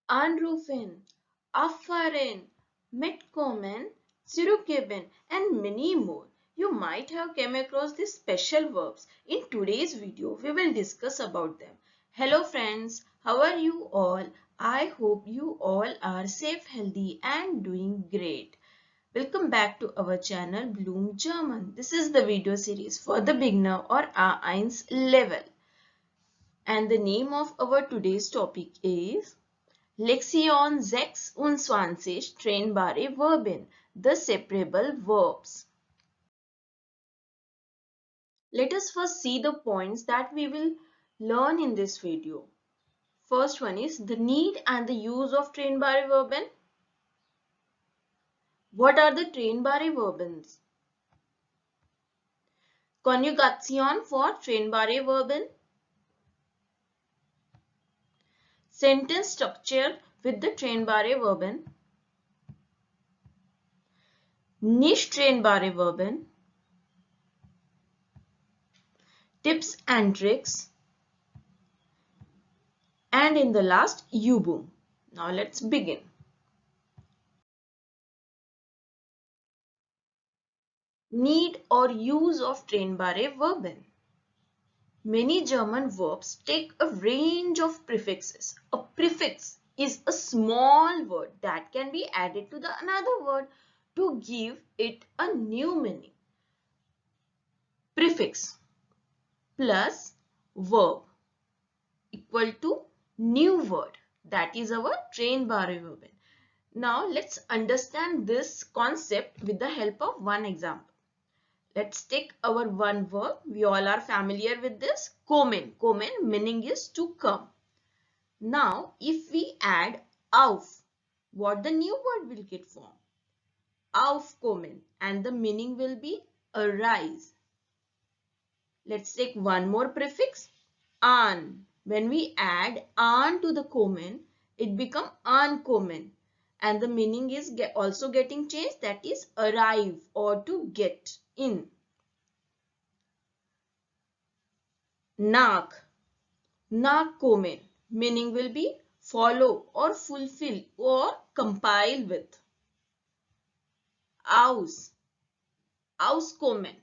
anrufen, erfahren, mitkommen, zurückgeben, and many more. You might have come across these special verbs. In today's video, we will discuss about them. Hello friends, how are you all? I hope you all are safe, healthy, and doing great. Welcome back to our channel Bloom German. This is the video series for the beginner or A1 level. And the name of our today's topic is Lektion 26 Trennbare Verben, the separable verbs. Let us first see the points that we will learn in this video. First one is the need and the use of Trennbare Verben. What are the Trennbare Verbs? Conjugation for Trennbare Verben. Sentence structure with the Trennbare Verben. Nicht Trennbare Verben. Tips and tricks. And in the last, Übung. Now let's begin. Need or use of Trennbare Verben. Many German verbs take a range of prefixes. A prefix is a small word that can be added to the another word to give it a new meaning. Prefix plus verb equal to new word. That is our Trennbare Verben. Now let's understand this concept with the help of one example. Let's take our one verb. We all are familiar with this. Kommen. Kommen meaning is to come. Now if we add auf, what the new word will get formed? Aufkommen, and the meaning will be arise. Let's take one more prefix. An. When we add an to the kommen, it becomes ankommen. And the meaning is also getting changed, that is arrive or to get in. Nach. Nachkommen meaning will be follow or fulfill or compile with. Aus. Auskommen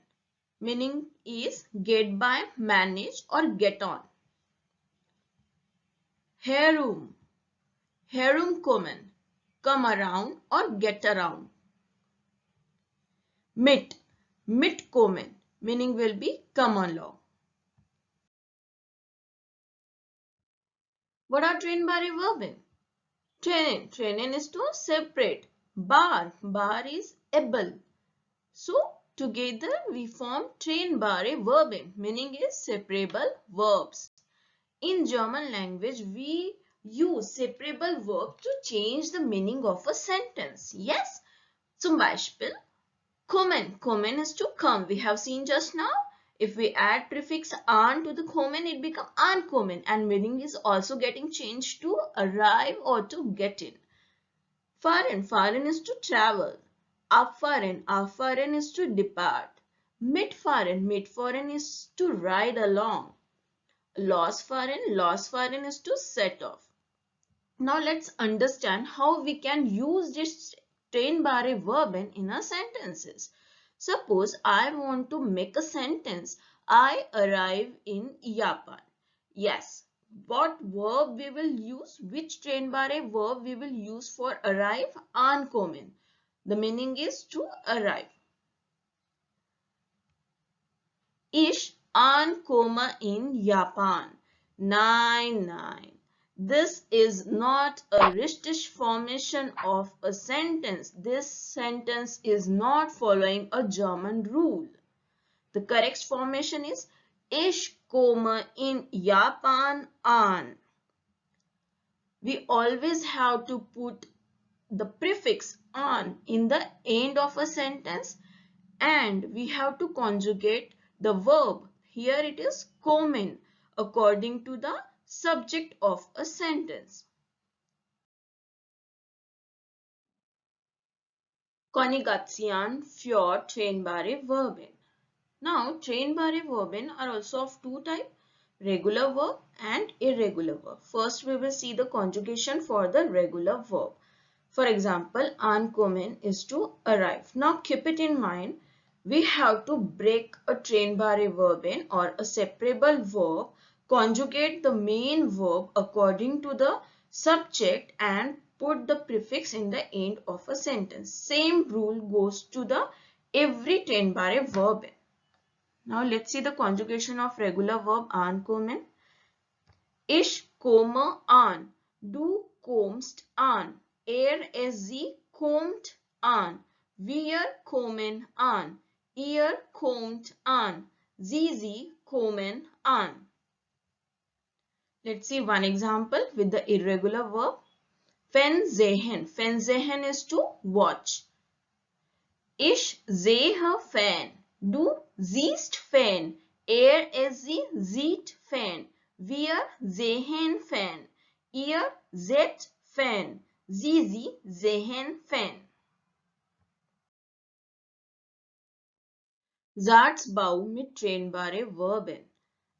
meaning is get by, manage or get on. Herum. Herumkommen, come around or get around. Mit. Mitkommen meaning will be come along. What are Trennbare Verben? Trennen. Trennen is to separate. Bar. Bar is able. So together we form Trennbare Verben meaning is separable verbs. In German language we use separable verb to change the meaning of a sentence. Yes. Zum Beispiel kommen. Kommen is to come. We have seen just now. If we add prefix an to the kommen, it becomes ankommen, and meaning is also getting changed to arrive or to get in. Fahren. Fahren is to travel. Abfahren. Abfahren is to depart. Mitfahren. Mitfahren is to ride along. Losfahren. Losfahren is to set off. Now let's understand how we can use this Trennbare Verben in our sentences. Suppose I want to make a sentence. I arrive in Japan. Yes. What verb we will use? Which Trennbare verb we will use for arrive? Ankommen. The meaning is to arrive. Ich ankomme in Japan. Nein. This is not a richtig formation of a sentence. This sentence is not following a German rule. The correct formation is Ich komme in Japan an. We always have to put the prefix an in the end of a sentence, and we have to conjugate the verb. Here it is kommen according to the subject of a sentence. Conjugation für Trennbare Verben. Now, Trennbare Verben are also of two types. regular verb and irregular verb. First, we will see the conjugation for the regular verb. For example, ankommen is to arrive. Now keep it in mind, we have to break a trennbare verb or a separable verb, conjugate the main verb according to the subject and put the prefix in the end of a sentence. Same rule goes to the every trennbare verb. Now let's see the conjugation of regular verb ankommen. Ich komme an. Du kommst an. Sie kommt an. Wir kommen an. Ihr kommt an. Sie kommen an. Let's see one example with the irregular verb. Fernsehen. Fernsehen is to watch. Ich sehe Fan. Du siehst Fan. Sie sieht Fan. Wir sehen Fan. Ihr seht Fan. Sie sehen Fan. Satzbau mit trennbare Verben.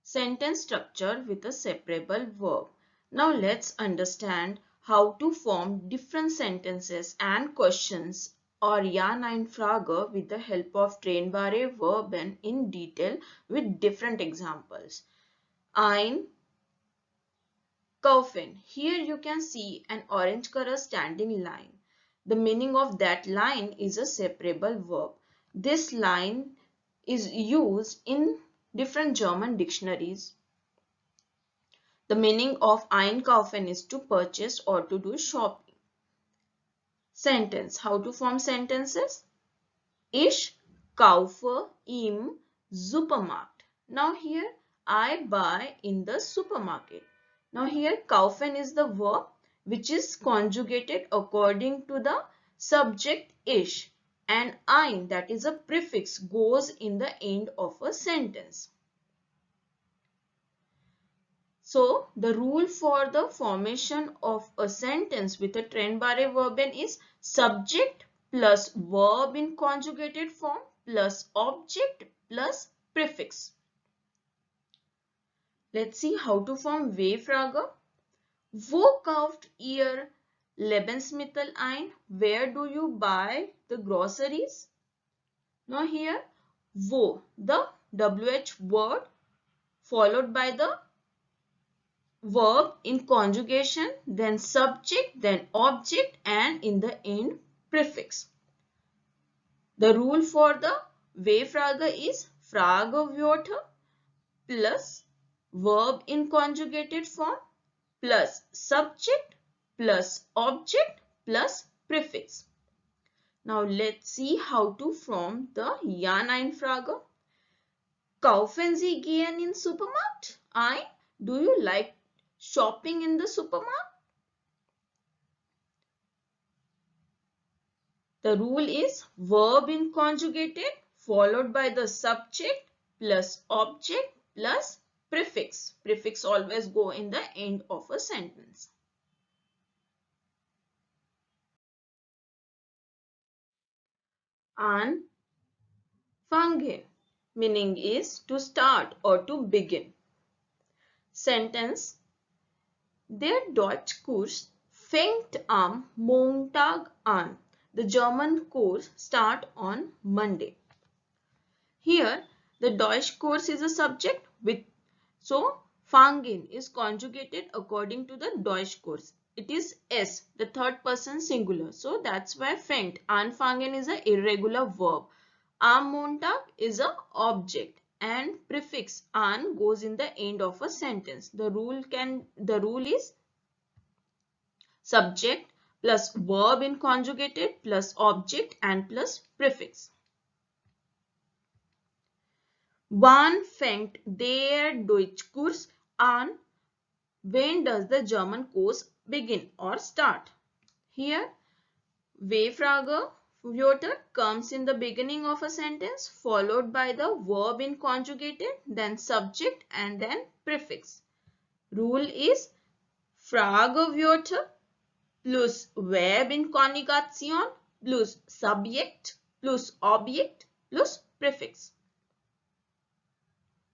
Sentence structure with a separable verb. Now let's understand how to form different sentences and questions or Ja-Nein-Frage with the help of trennbare Verben in detail with different examples. Ein Kaufen. Here you can see an orange color standing line. The meaning of that line is a separable verb. This line is used in different German dictionaries. The meaning of einkaufen is to purchase or to do shopping. Sentence. How to form sentences? Ich kaufe im Supermarkt. Now here I buy in the supermarket. Now here kaufen is the verb which is conjugated according to the subject ich, and ein, that is a prefix, goes in the end of a sentence. So the rule for the formation of a sentence with a trennbare Verben is subject plus verb in conjugated form plus object plus prefix. Let's see how to form W-Frage. Wo kauft ihr Lebensmittel ein? Where do you buy the groceries? Now here, wo, the WH word followed by the verb in conjugation, then subject, then object, and in the end prefix. The rule for the W-Frage is Fragewörter plus verb in conjugated form plus subject plus object plus prefix. Now let's see how to form the Ja-Nein-Frage. Kaufen Sie gern in Supermarkt? Ein? Do you like shopping in the supermarket? The rule is verb in conjugated followed by the subject plus object plus prefix. Prefix always go in the end of a sentence. Anfangen meaning is to start or to begin. Sentence: Der Deutschkurs fängt am Montag an. The German course start on Monday. Here the Deutschkurs is a subject with, so fangen is conjugated according to the Deutschkurs. It is S, the third person singular. So that's why fängt. Anfangen is a irregular verb. Am Montag is a object and prefix an goes in the end of a sentence. The rule is subject plus verb in conjugated plus object and plus prefix. Wann fängt der Deutschkurs an? When does the German course begin or start? Here, W-Frage Wörter comes in the beginning of a sentence followed by the verb in conjugated, then subject and then prefix. Rule is Fragewörter plus Verb in Conjugation plus Subjekt plus Objekt plus Prefix.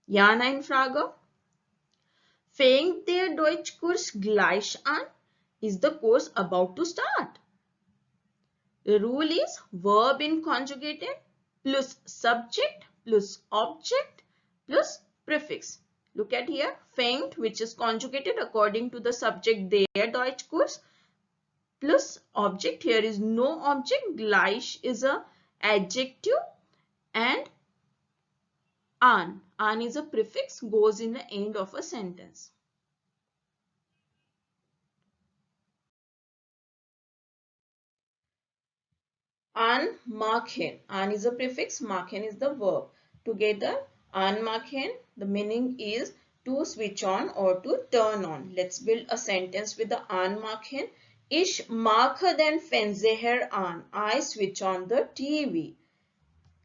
Ja-Nein-Frage. Fängt der Deutschkurs gleich an? Is the course about to start? The rule is verb in conjugated plus subject plus object plus prefix. Look at here, fängt, which is conjugated according to the subject der Deutschkurs, plus object. Here is no object. Gleich is a adjective and an is a prefix, goes in the end of a sentence. Anmachen. An is a prefix, machen is the verb. Together, anmachen, the meaning is to switch on or to turn on. Let's build a sentence with the anmachen. Ich mache den Fernseher an. I switch on the TV.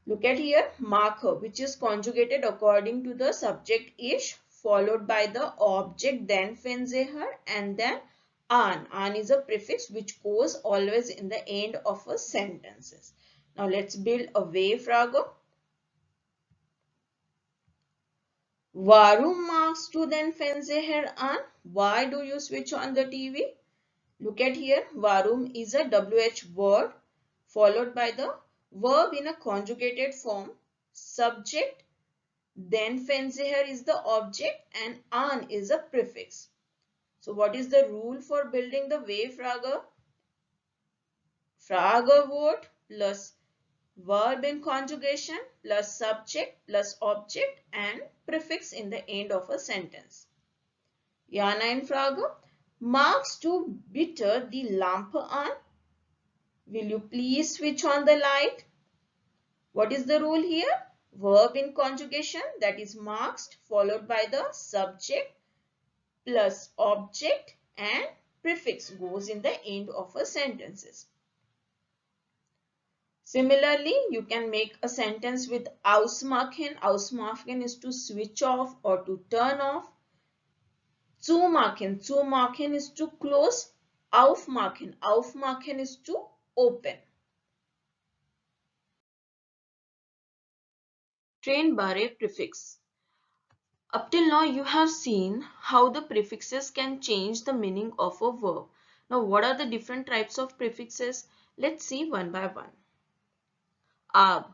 Look at here, mache, which is conjugated according to the subject ich, followed by the object den Fernseher, and then an. An is a prefix which goes always in the end of a sentence. Now let's build a W-Frage. Warum machst du den Fernseher an? Why do you switch on the TV? Look at here, warum is a WH word followed by the verb in a conjugated form, subject, then Fernseher is the object and an is a prefix. So what is the rule for building the W-Frage? Frage word plus verb in conjugation plus subject plus object and prefix in the end of a sentence. Ja, nein, Frage. Magst du bitte die Lampe an? Will you please switch on the light? What is the rule here? Verb in conjugation, that is magst, followed by the subject plus object and prefix goes in the end of a sentence. Similarly, you can make a sentence with ausmachen. Ausmachen is to switch off or to turn off. Zumachen. Zumachen is to close. Aufmachen. Aufmachen is to open. Trennbare prefix. Up till now, you have seen how the prefixes can change the meaning of a verb. Now, what are the different types of prefixes? Let's see one by one. Ab.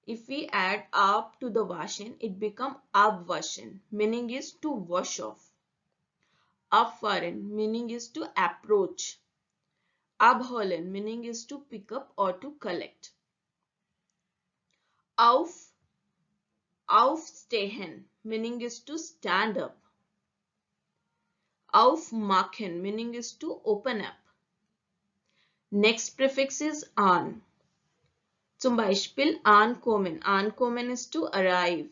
If we add ab to the waschen, it becomes abwaschen, meaning is to wash off. Abfahren, meaning is to approach. Abholen, meaning is to pick up or to collect. Aufstehen, meaning is to stand up. Aufmachen, meaning is to open up. Next prefix is an. Zum Beispiel ankommen. Ankommen is to arrive.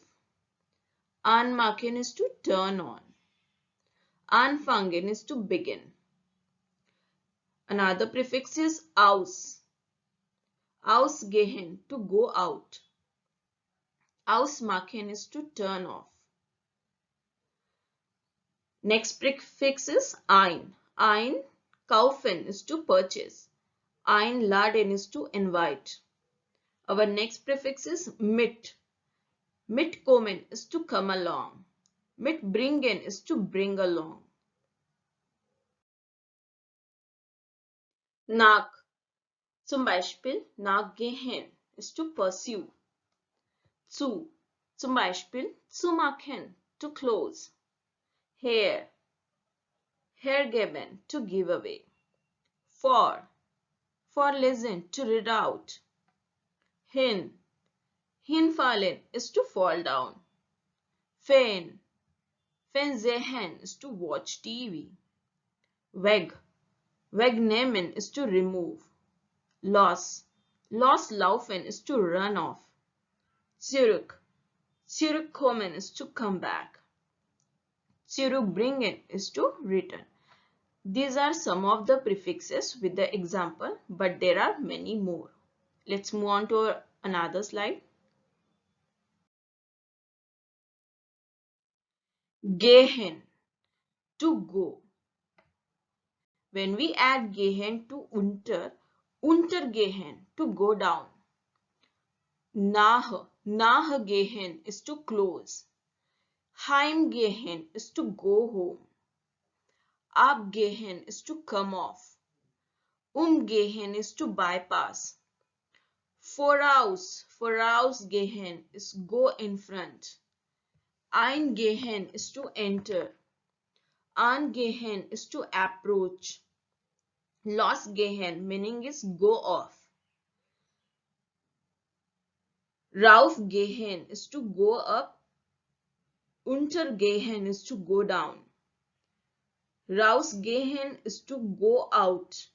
Anmachen is to turn on. Anfangen is to begin. Another prefix is aus. Ausgehen, to go out. Ausmachen is to turn off. Next prefix is ein. Kaufen is to purchase. Einladen is to invite. Our next prefix is mit. Mitkommen is to come along. Mitbringen is to bring along. Nach. Zum Beispiel nachgehen is to pursue. Zu. Zum Beispiel zumachen, to close. Her. Hergeben, to give away. For listen, to read out. Hinfallen is to fall down. Fernsehen is to watch TV. Wegnehmen is to remove. Loslaufen is to run off. Zurückkommen is to come back. Zurückbringen is to return. These are some of the prefixes with the example, but there are many more. Let's move on to another slide. Gehen, to go. When we add gehen to untergehen, to go down. Nachgehen is to close. Heimgehen is to go home. Abgehen is to come off. Umgehen is to bypass. Vorausgehen is go in front. Eingehen is to enter. Angehen is to approach. Losgehen meaning is go off. Raufgehen is to go up. Untergehen is to go down. Rausgehen is to go out.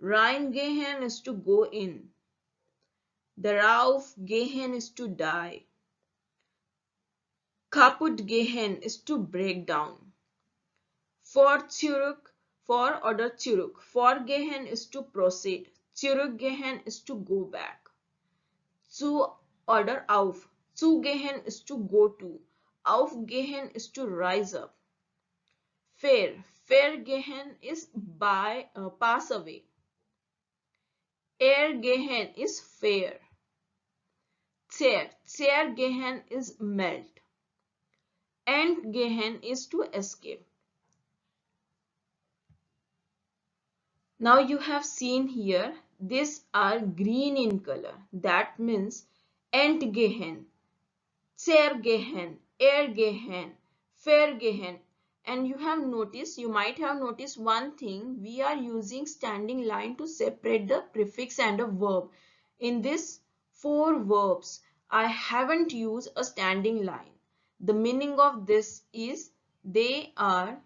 Reingehen is to go in. Darauf gehen is to die. Kaputt gehen is to break down. For oder zurück. Vorgehen is to proceed. Zurückgehen is to go back. Zu oder auf. Zugehen is to go to. Aufgehen is to rise up. Vergehen is pass away. Ergehen is fair. Zergehen is melt. Entgehen is to escape. Now you have seen here, these are green in color. That means entgehen, zergehen, ergehen, vergehen. And you might have noticed one thing. We are using standing line to separate the prefix and a verb. In this 4 verbs, I haven't used a standing line. The meaning of this is they are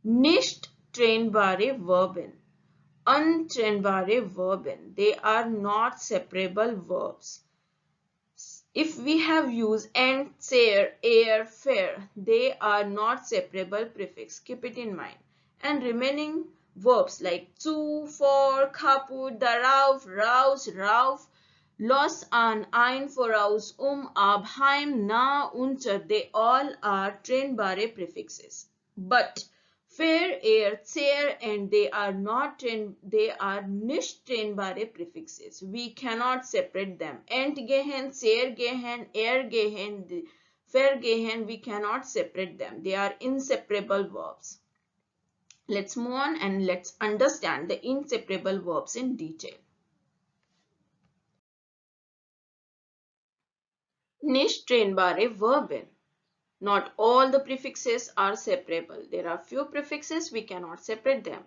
nicht trennbare Verben, untrennbare Verben. They are not separable verbs. If we have used and, ser, er, fer, they are not separable prefix. Keep it in mind. And remaining verbs like zu, vor, kaputt, darauf, raus, rauf, los, an, ein, voraus, ab, heim, nah, unter, they all are trennbare prefixes. But fair, er, zer, and they are nicht trennbare prefixes. We cannot separate them. Entgehen, zergehen, ergehen, vergehen, we cannot separate them. They are inseparable verbs. Let's move on and let's understand the inseparable verbs in detail. Nicht trennbare Verben. Not all the prefixes are separable. There are few prefixes we cannot separate them.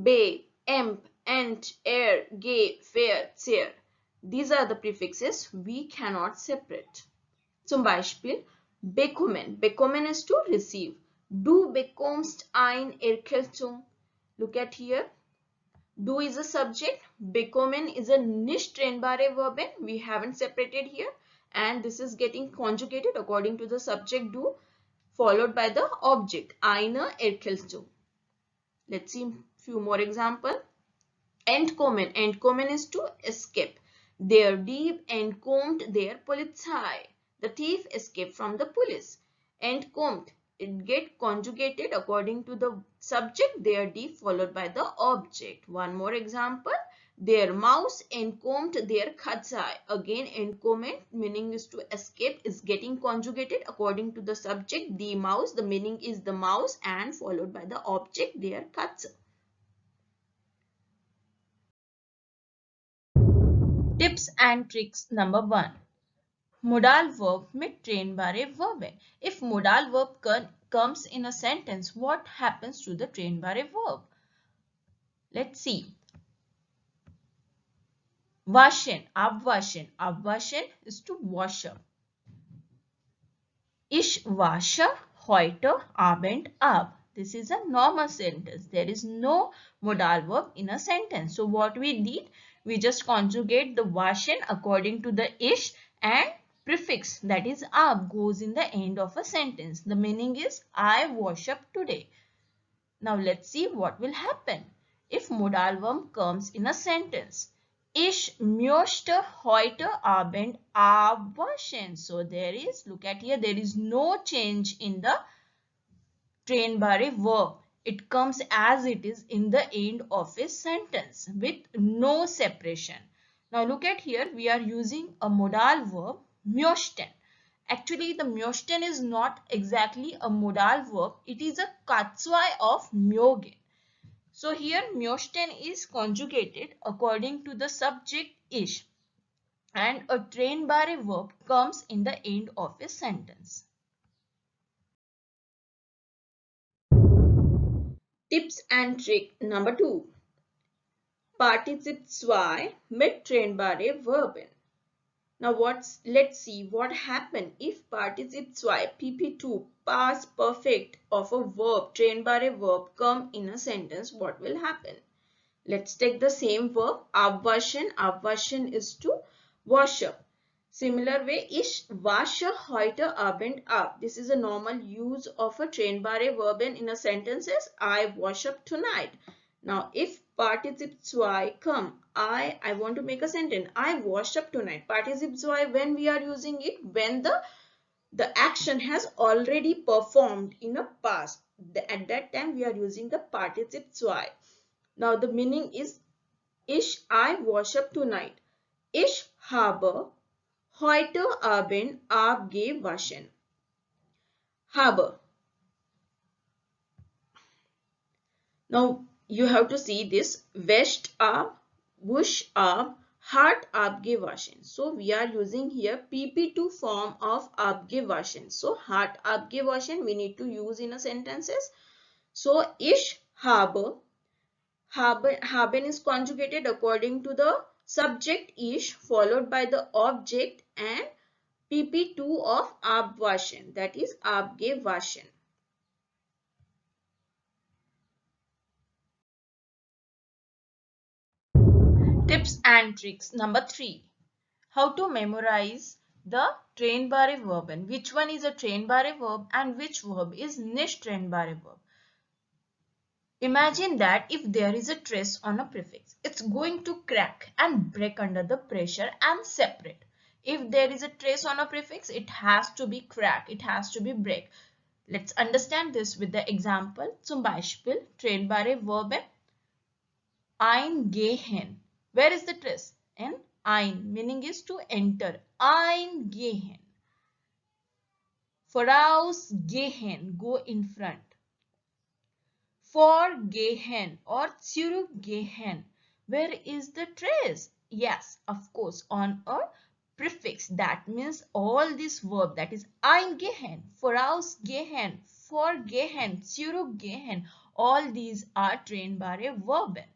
Be, emp, ent, er, ge, fer, zer. These are the prefixes we cannot separate. Zum Beispiel bekommen. Bekommen is to receive. Du bekommst ein Erkältung. Look at here. Du is a subject. Bekommen is a nicht trennbare Verben. We haven't separated here. And this is getting conjugated according to the subject du followed by the object eine Erkältung. Let's see few more examples. Entkommen. Entkommen is to escape. Der Dieb entkommt der Polizei. The thief escaped from the police. Entkommt. It get conjugated according to the subject der Dieb followed by the object. One more example. Der Maus entkommt der Katze. Again, entkommen meaning is to escape is getting conjugated according to the subject die Maus. The meaning is the mouse and followed by the object der Katze. Tips and tricks number 1. Modal verb mit trennbare Verben. If modal verb comes in a sentence, what happens to the trennbare verb? Let's see. Waschen, abwaschen. Abwaschen is to wash up. Ich wasche heute Abend ab. This is a normal sentence. There is no modal verb in a sentence. So what we did, we just conjugate the waschen according to the ich and prefix that is ab goes in the end of a sentence. The meaning is I wash up today. Now let's see what will happen if modal verb comes in a sentence. Ich möchte heute Abend abwaschen. So there is, look at here, there is no change in the trennbare verb. It comes as it is in the end of a sentence with no separation. Now look at here, we are using a modal verb möchten Actually, the möchten is not exactly a modal verb. It is a katswai of mögen. So here möchten is conjugated according to the subject ich, and a trennbare verb comes in the end of a sentence. Tips and trick number 2. Partizip 2 mit trennbare Verben. Now let's see what happens if partizip 2 pp2 past perfect of a verb, trennbare verb come in a sentence. What will happen? Let's take the same verb abwaschen. Abwaschen is to wash up. Similar way, ich wasche heute Abend ab. This is a normal use of a trennbare verb in a sentence as I wash up tonight. Now, if partizip 2 come, I want to make a sentence. I wash up tonight. Partizip 2 when we are using it, when the action has already performed in a past. At that time, we are using the partizip 2. Now, the meaning is I wash up tonight. Ich habe heute Abend abgewaschen. Habe. Now you have to see this. Wäscht ab, wusch ab, hat abgewaschen. So we are using here PP2 form of abgewaschen. So hat abgewaschen we need to use in a sentences. So ich habe. Haben is conjugated according to the subject ich followed by the object and pp2 of abwaschen, that is abgewaschen. Tips and tricks number 3. How to memorize the trennbare verb, and which one is a trennbare verb and which verb is nicht trennbare verb. Imagine that if there is a stress on a prefix, it's going to crack and break under the pressure and separate. If there is a trace on a prefix, it has to be crack, it has to be break. Let's understand this with the example. Zum Beispiel, trennbare Verben eingehen. Where is the trace? In ein, meaning is to enter. Eingehen. Vorausgehen, go in front. Vorgehen or zurückgehen. Where is the trace? Yes, of course, on a prefix. That means all this verb, that is eingehen, vorausgehen, vorgehen, zurückgehen, all these are trennbare Verben.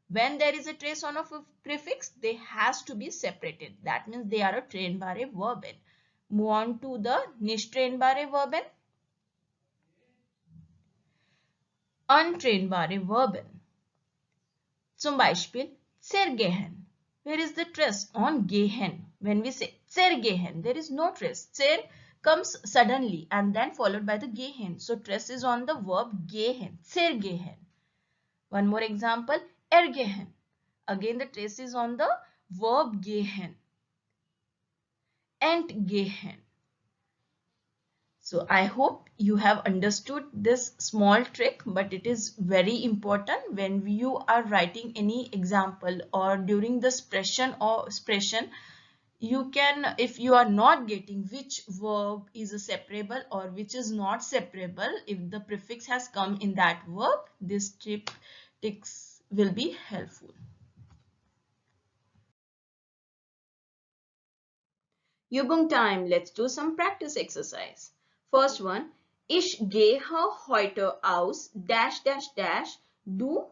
When there is a trace on a prefix, they has to be separated. That means they are a trennbare Verben. Move on to the nicht trennbare Verben. Untrennbare Verben. Zum Beispiel zergehen. Where is the stress on gehen? When we say zergehen, there is no stress. Zer comes suddenly and then followed by the gehen. So stress is on the verb gehen, zergehen. One more example, ergehen. Again the stress is on the verb gehen. Entgehen. So I hope you have understood this small trick, but it is very important when you are writing any example or during the expression, you can, if you are not getting which verb is a separable or which is not separable, if the prefix has come in that verb, this tricks will be helpful. Übung time. Let's do some practice exercise. First one, ich gehe heute aus du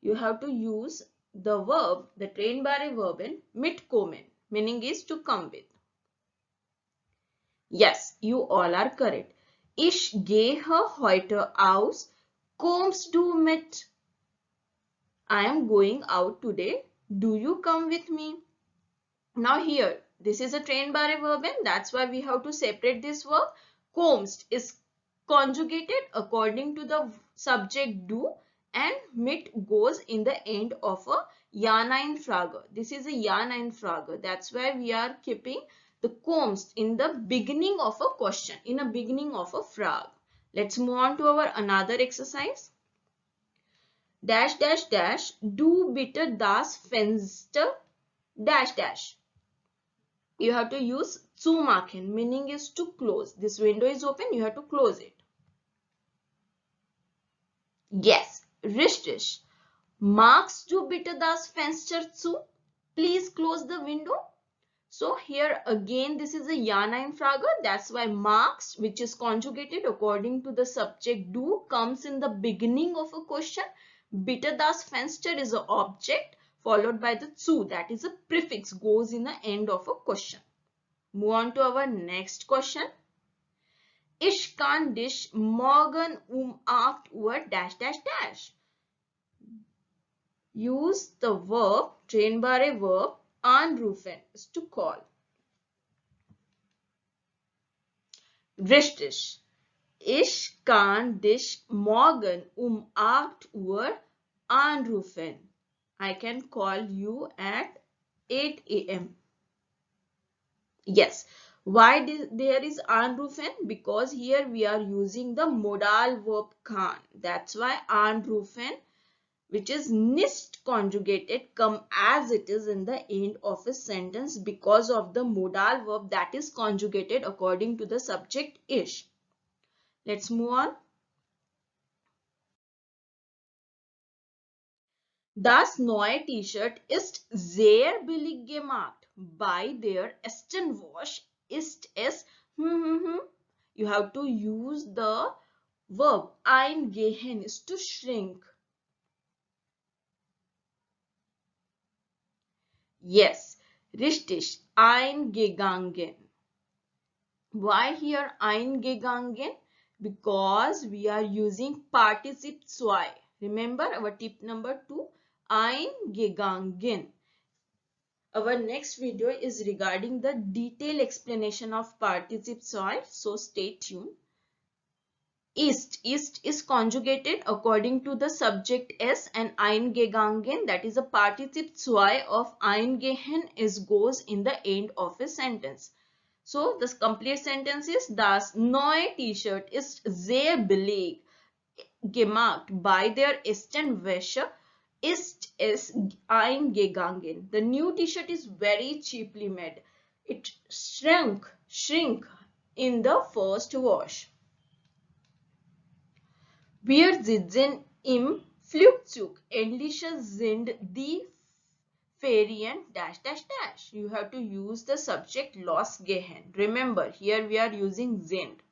You have to use the verb, the trennbare Verben mitkommen, meaning is to come with. Yes, you all are correct. Ich gehe heute aus. Kommst du mit? I am going out today. Do you come with me? Now here, this is a trennbare Verben. That's why we have to separate this verb. Kommst is conjugated according to the subject du, and mit goes in the end of a Ja-Nein-Frage. This is a Ja-Nein-Frage. That's why we are keeping the kommst in the beginning of a question, in a beginning of a Frage. Let's move on to our another exercise. Du bitte das Fenster You have to use zumachen, meaning is to close. This window is open, you have to close it. Yes, richtig. Magst du bitte das Fenster zu? Please close the window. So here again, this is a Ja-Nein-Frage. That's why magst, which is conjugated according to the subject do, comes in the beginning of a question. Bitte das Fenster is an object followed by the zu, that is a prefix, goes in the end of a question. Move on to our next question. Ich kann dich morgen 8 Uhr dash dash dash. Use the verb, trennbare verb, anrufen is to call. Richtig. Ich kann dich morgen 8 Uhr anrufen. I can call you at 8 a.m. Yes. Why there is anrufen? Because here we are using the modal verb kann. That's why anrufen, which is nicht conjugated, come as it is in the end of a sentence because of the modal verb that is conjugated according to the subject ich. Let's move on. Das neue T-Shirt ist sehr billig gemacht. Bei der ersten Wasch ist es You have to use the verb eingehen is to shrink. Yes, richtig, eingegangen. Why here eingegangen? Because we are using partizip 2. Remember our tip number 2, eingegangen. Our next video is regarding the detailed explanation of partizip 2, so stay tuned. Ist is conjugated according to the subject s, and eingegangen, that is a partizip 2 of eingehen, is goes in the end of a sentence. So the complete sentence is: Das neue T-Shirt ist sehr billig gemacht. Bei der ersten Wäsche ist es eingegangen. The new T-Shirt is very cheaply made. It shrink in the first wash. Wir sitzen im Flugzeug. Ähnliche sind die Ferien dash dash dash. You have to use the subject losgehen. Remember, here we are using sind.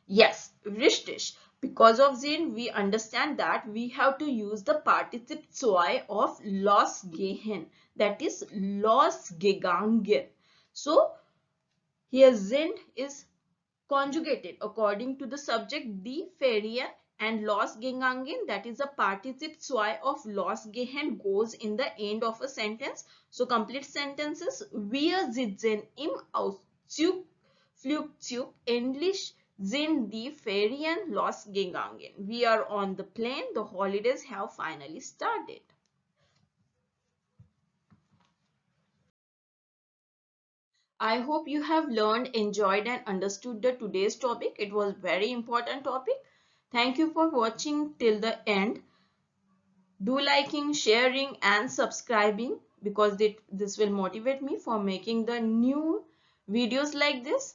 Yes, richtig. Because of sind, we understand that we have to use the partizip 2 of losgehen. That is losgegangen. So, here sind is conjugated according to the subject die Ferien, and losgegangen, that is a partizip 2 of losgehen, goes in the end of a sentence. So complete sentences: Wir sitzen im Flugzeug. Endlich sind die Ferien losgegangen. We are on the plane. The holidays have finally started. I hope you have learned, enjoyed and understood the today's topic. It was very important topic. Thank you for watching till the end. Do liking, sharing and subscribing, because this will motivate me for making the new videos like this.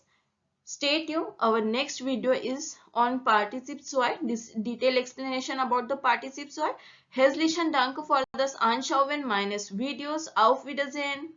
Stay tuned. Our next video is on partizip 2. This detailed explanation about the partizip 2. Herzlichen Dank für das Anschauen meines Videos. Auf Wiedersehen.